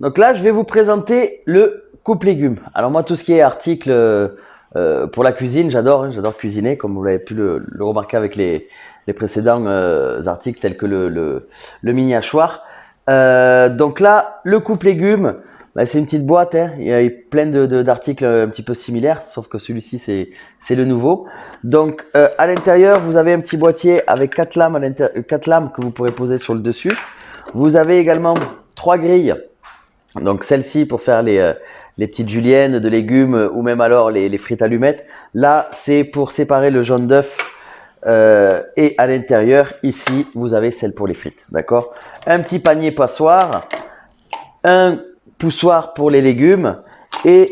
Donc là, je vais vous présenter le coupe légumes. Alors moi, tout ce qui est article pour la cuisine, j'adore, hein, j'adore cuisiner, comme vous l'avez pu le remarquer avec les précédents articles tels que le mini hachoir. Donc là, le coupe légumes, bah, c'est une petite boîte, hein. Il y a plein d'articles un petit peu similaires, sauf que celui-ci, c'est le nouveau. Donc à l'intérieur, vous avez un petit boîtier avec 4 lames, 4 lames que vous pourrez poser sur le dessus. Vous avez également 3 grilles. Donc celle-ci pour faire les petites juliennes de légumes ou même alors les frites allumettes. Là, c'est pour séparer le jaune d'œuf et à l'intérieur, ici, vous avez celle pour les frites. D'accord? Un petit panier passoire, un poussoir pour les légumes et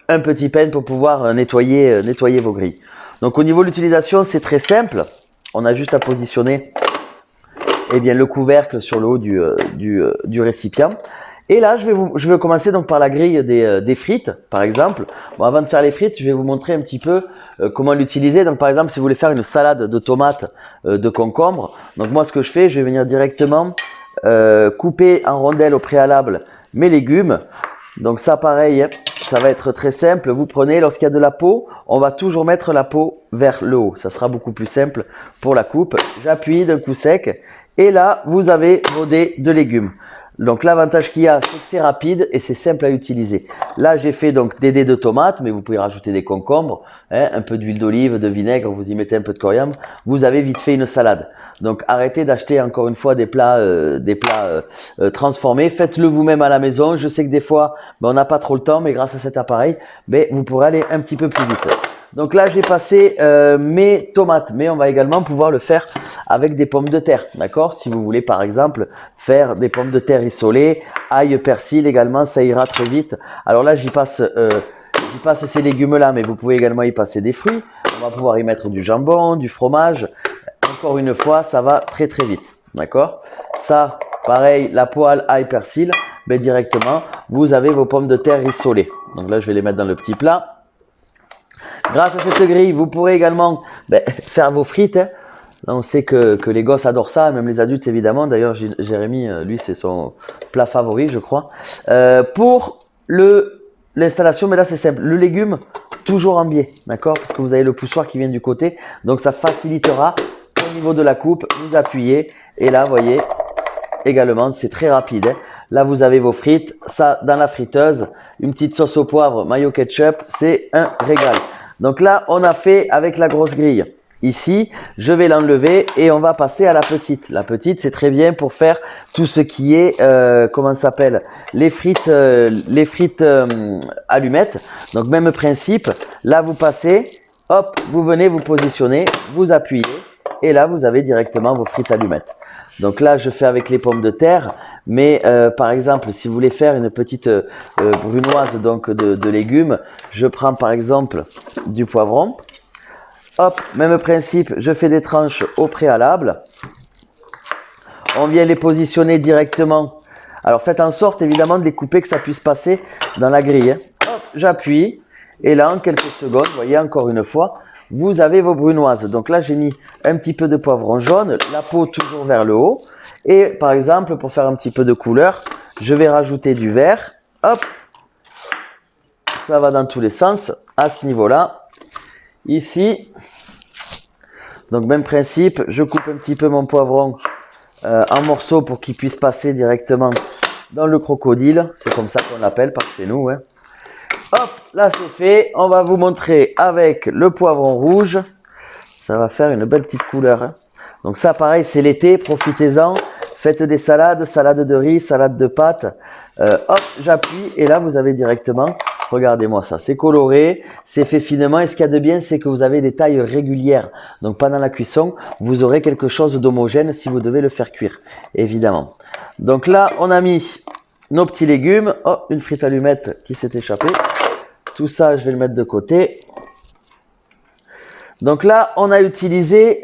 un petit peigne pour pouvoir nettoyer vos grilles. Donc au niveau de l'utilisation, c'est très simple. On a juste à positionner le couvercle sur le haut du récipient. Et là, je vais commencer donc par la grille des frites, par exemple. Bon, avant de faire les frites, je vais vous montrer un petit peu comment l'utiliser. Donc, par exemple, si vous voulez faire une salade de tomates, de concombres, donc moi, ce que je fais, je vais venir directement couper en rondelles au préalable mes légumes. Donc ça, pareil, ça va être très simple. Vous prenez, lorsqu'il y a de la peau, on va toujours mettre la peau vers le haut. Ça sera beaucoup plus simple pour la coupe. J'appuie d'un coup sec et là, vous avez vos dés de légumes. Donc l'avantage qu'il y a, c'est que c'est rapide et c'est simple à utiliser. Là, j'ai fait donc des dés de tomates, mais vous pouvez rajouter des concombres, hein, un peu d'huile d'olive, de vinaigre, vous y mettez un peu de coriandre. Vous avez vite fait une salade. Donc arrêtez d'acheter encore une fois des plats transformés. Faites-le vous-même à la maison. Je sais que des fois, on n'a pas trop le temps, mais grâce à cet appareil, vous pourrez aller un petit peu plus vite. Donc là, j'ai passé mes tomates, mais on va également pouvoir le faire avec des pommes de terre, d'accord? Si vous voulez par exemple faire des pommes de terre rissolées, ail, persil également, ça ira très vite. Alors là, j'y passe ces légumes-là, mais vous pouvez également y passer des fruits. On va pouvoir y mettre du jambon, du fromage. Encore une fois, ça va très très vite, d'accord? Ça, pareil, la poêle, ail, persil, directement, vous avez vos pommes de terre rissolées. Donc là, je vais les mettre dans le petit plat. Grâce à cette grille, vous pourrez également faire vos frites. Hein. Là, on sait que les gosses adorent ça, même les adultes évidemment. D'ailleurs, Jérémy, lui, c'est son plat favori, je crois. Pour l'installation, mais là, c'est simple. Le légume, toujours en biais, d'accord? Parce que vous avez le poussoir qui vient du côté. Donc, ça facilitera au niveau de la coupe. Vous appuyez et là, vous voyez, également, c'est très rapide. Hein. Là, vous avez vos frites. Ça, dans la friteuse, une petite sauce au poivre, mayo ketchup, c'est un régal. Donc là, on a fait avec la grosse grille. Ici, je vais l'enlever et on va passer à la petite. La petite, c'est très bien pour faire tout ce qui est, comment ça s'appelle, les frites allumettes. Donc, même principe. Là, vous passez, hop, vous venez vous positionner, vous appuyez et là, vous avez directement vos frites allumettes. Donc là, je fais avec les pommes de terre, mais par exemple, si vous voulez faire une petite brunoise donc de légumes, je prends par exemple du poivron. Hop, même principe, je fais des tranches au préalable. On vient les positionner directement. Alors faites en sorte évidemment de les couper que ça puisse passer dans la grille. Hein. Hop, j'appuie et là en quelques secondes, vous voyez encore une fois, vous avez vos brunoises. Donc là, j'ai mis un petit peu de poivron jaune, la peau toujours vers le haut. Et par exemple, pour faire un petit peu de couleur, je vais rajouter du vert. Hop, ça va dans tous les sens à ce niveau-là. Ici, donc même principe, je coupe un petit peu mon poivron en morceaux pour qu'il puisse passer directement dans le crocodile. C'est comme ça qu'on l'appelle par chez nous. Hein. Hop, là c'est fait. On va vous montrer avec le poivron rouge. Ça va faire une belle petite couleur. Hein. Donc ça pareil, c'est l'été, profitez-en. Faites des salades, salade de riz, salade de pâtes. Hop, j'appuie et là vous avez directement, regardez-moi ça, c'est coloré, c'est fait finement et ce qu'il y a de bien c'est que vous avez des tailles régulières. Donc pendant la cuisson, vous aurez quelque chose d'homogène si vous devez le faire cuire, évidemment. Donc là, on a mis nos petits légumes. Oh, une frite allumette qui s'est échappée. Tout ça, je vais le mettre de côté. Donc là, on a utilisé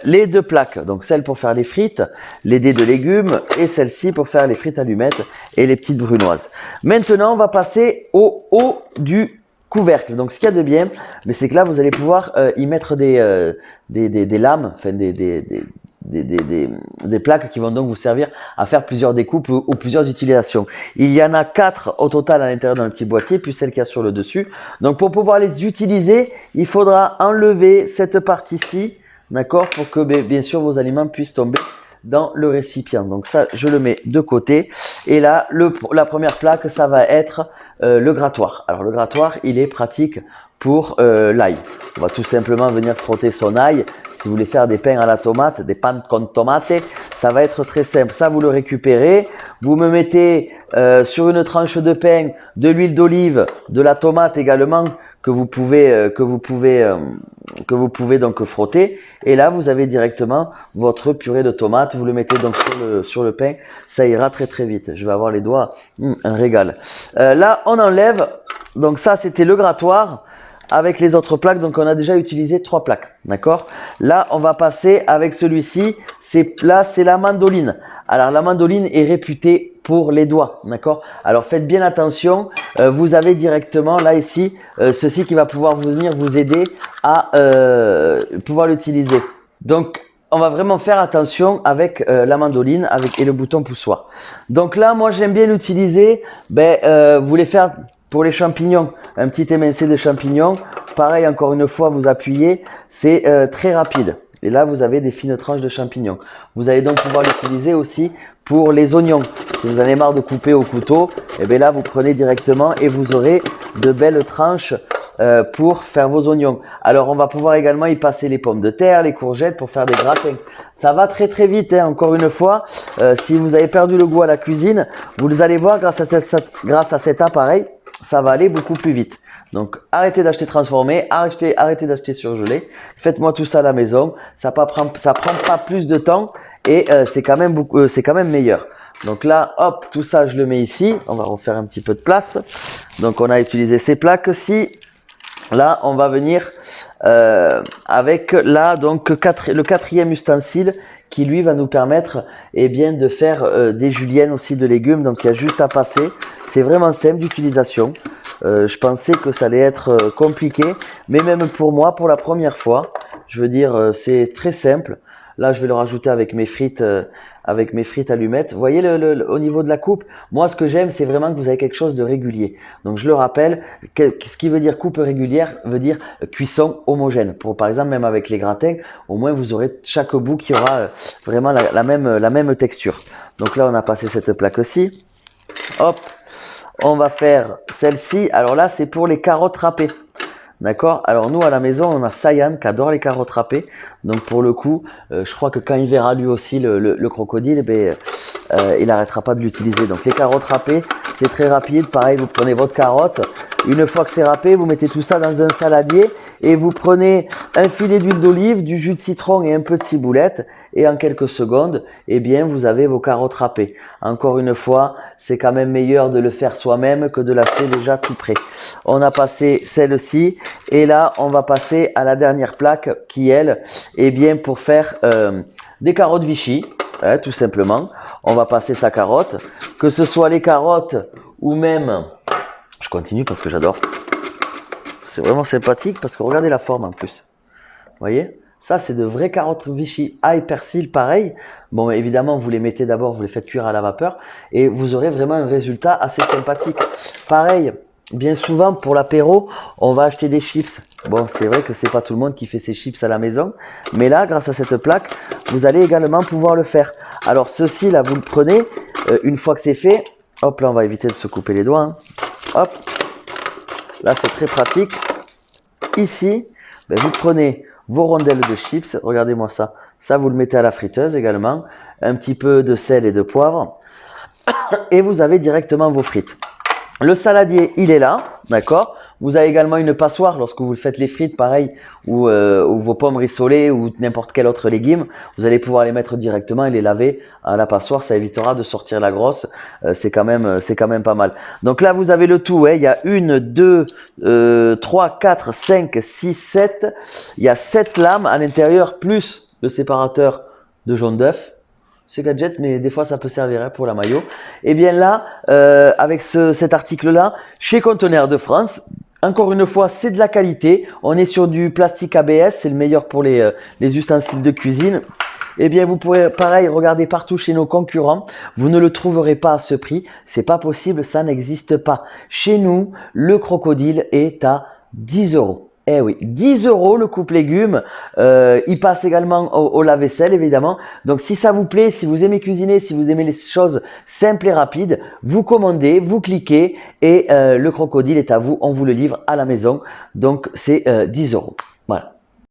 les deux plaques. Donc celle pour faire les frites, les dés de légumes et celle-ci pour faire les frites allumettes et les petites brunoises. Maintenant, on va passer au haut du couvercle. Donc ce qu'il y a de bien, c'est que là, vous allez pouvoir y mettre des lames, enfin des des plaques qui vont donc vous servir à faire plusieurs découpes ou plusieurs utilisations. Il y en a 4 au total à l'intérieur d'un petit boîtier, plus celle qu'il y a sur le dessus. Donc pour pouvoir les utiliser, il faudra enlever cette partie-ci, d'accord, pour que bien sûr vos aliments puissent tomber dans le récipient. Donc ça, je le mets de côté. Et là, la première plaque, ça va être le grattoir. Alors le grattoir, il est pratique pour l'ail. On va tout simplement venir frotter son ail. Si vous voulez faire des pains à la tomate, des pan con tomate, ça va être très simple. Ça, vous le récupérez. Vous me mettez sur une tranche de pain de l'huile d'olive, de la tomate également, que vous pouvez donc frotter. Et là, vous avez directement votre purée de tomates. Vous le mettez donc sur le pain. Ça ira très très vite. Je vais avoir les doigts, un régal. Là, on enlève. Donc ça, c'était le grattoir avec les autres plaques. Donc on a déjà utilisé 3 plaques. D'accord? Là, on va passer avec celui-ci. Là, c'est la mandoline. Alors la mandoline est réputée pour les doigts, d'accord? Alors faites bien attention, vous avez directement là ici, ceci qui va pouvoir venir vous aider à pouvoir l'utiliser. Donc on va vraiment faire attention avec la mandoline et le bouton poussoir. Donc là, moi j'aime bien l'utiliser, vous voulez faire pour les champignons, un petit émincé de champignons. Pareil, encore une fois, vous appuyez, c'est très rapide. Et là, vous avez des fines tranches de champignons. Vous allez donc pouvoir l'utiliser aussi pour les oignons. Si vous en avez marre de couper au couteau, et bien là, vous prenez directement et vous aurez de belles tranches pour faire vos oignons. Alors, on va pouvoir également y passer les pommes de terre, les courgettes pour faire des gratins. Ça va très très vite, hein. Encore une fois, si vous avez perdu le goût à la cuisine, vous allez voir grâce à cet appareil, ça va aller beaucoup plus vite. Donc arrêtez d'acheter transformé, arrêtez d'acheter surgelé. Faites-moi tout ça à la maison. Ça prend pas plus de temps et c'est quand même meilleur. Donc là, hop, tout ça je le mets ici. On va refaire un petit peu de place. Donc on a utilisé ces plaques-ci. Là, on va venir avec là donc le 4e ustensile qui lui va nous permettre de faire des juliennes aussi de légumes. Donc il y a juste à passer. C'est vraiment simple d'utilisation. Je pensais que ça allait être compliqué, mais même pour moi, pour la première fois, je veux dire, c'est très simple. Là, je vais le rajouter avec mes frites allumettes. Vous voyez au niveau de la coupe, moi, ce que j'aime, c'est vraiment que vous avez quelque chose de régulier. Donc, je le rappelle, ce qui veut dire coupe régulière veut dire cuisson homogène. Par exemple, même avec les gratins, au moins, vous aurez chaque bout qui aura vraiment la même texture. Donc là, on a passé cette plaque-ci. Hop. On va faire celle-ci. Alors là, c'est pour les carottes râpées. D'accord? Alors nous, à la maison, on a Sayan qui adore les carottes râpées. Donc pour le coup, je crois que quand il verra lui aussi le crocodile, il n'arrêtera pas de l'utiliser. Donc les carottes râpées, c'est très rapide. Pareil, vous prenez votre carotte. Une fois que c'est râpé, vous mettez tout ça dans un saladier et vous prenez un filet d'huile d'olive, du jus de citron et un peu de ciboulette. Et en quelques secondes, vous avez vos carottes râpées. Encore une fois, c'est quand même meilleur de le faire soi-même que de l'acheter déjà tout prêt. On a passé celle-ci et là, on va passer à la dernière plaque qui, elle, est bien pour faire des carottes Vichy, tout simplement. On va passer sa carotte, que ce soit les carottes ou même... Je continue parce que j'adore. C'est vraiment sympathique parce que regardez la forme en plus. Vous voyez ? Ça, c'est de vraies carottes Vichy, ail, persil, pareil. Bon, évidemment, vous les mettez d'abord, vous les faites cuire à la vapeur et vous aurez vraiment un résultat assez sympathique. Pareil, bien souvent, pour l'apéro, on va acheter des chips. Bon, c'est vrai que c'est pas tout le monde qui fait ses chips à la maison, mais là, grâce à cette plaque, vous allez également pouvoir le faire. Alors, ceci, là, vous le prenez, une fois que c'est fait, hop, là, on va éviter de se couper les doigts. Hein. Hop, là, c'est très pratique. Ici, vous prenez vos rondelles de chips, regardez-moi ça. Ça, vous le mettez à la friteuse également. Un petit peu de sel et de poivre. Et vous avez directement vos frites. Le saladier, il est là, d'accord? Vous avez également une passoire lorsque vous faites les frites, pareil, ou vos pommes rissolées ou n'importe quel autre légume. Vous allez pouvoir les mettre directement et les laver à la passoire. Ça évitera de sortir la grosse. C'est quand même pas mal. Donc là, vous avez le tout. Il y a 1, 2, 3, 4, 5, 6, 7. Il y a 7 lames à l'intérieur, plus le séparateur de jaune d'œuf. C'est gadget, mais des fois ça peut servir pour la maillot. Et bien là, avec cet article-là, chez Conteneurs de France, encore une fois, c'est de la qualité. On est sur du plastique ABS, c'est le meilleur pour les ustensiles de cuisine. eh bien vous pourrez pareil regarder partout chez nos concurrents, vous ne le trouverez pas à ce prix, c'est pas possible, ça n'existe pas. Chez nous, le crocodile est à 10 euros. Eh oui, 10 euros le coupe légumes. Il passe également au lave-vaisselle, évidemment. Donc, si ça vous plaît, si vous aimez cuisiner, si vous aimez les choses simples et rapides, vous commandez, vous cliquez et le crocodile est à vous. On vous le livre à la maison. Donc, c'est 10 euros. Voilà.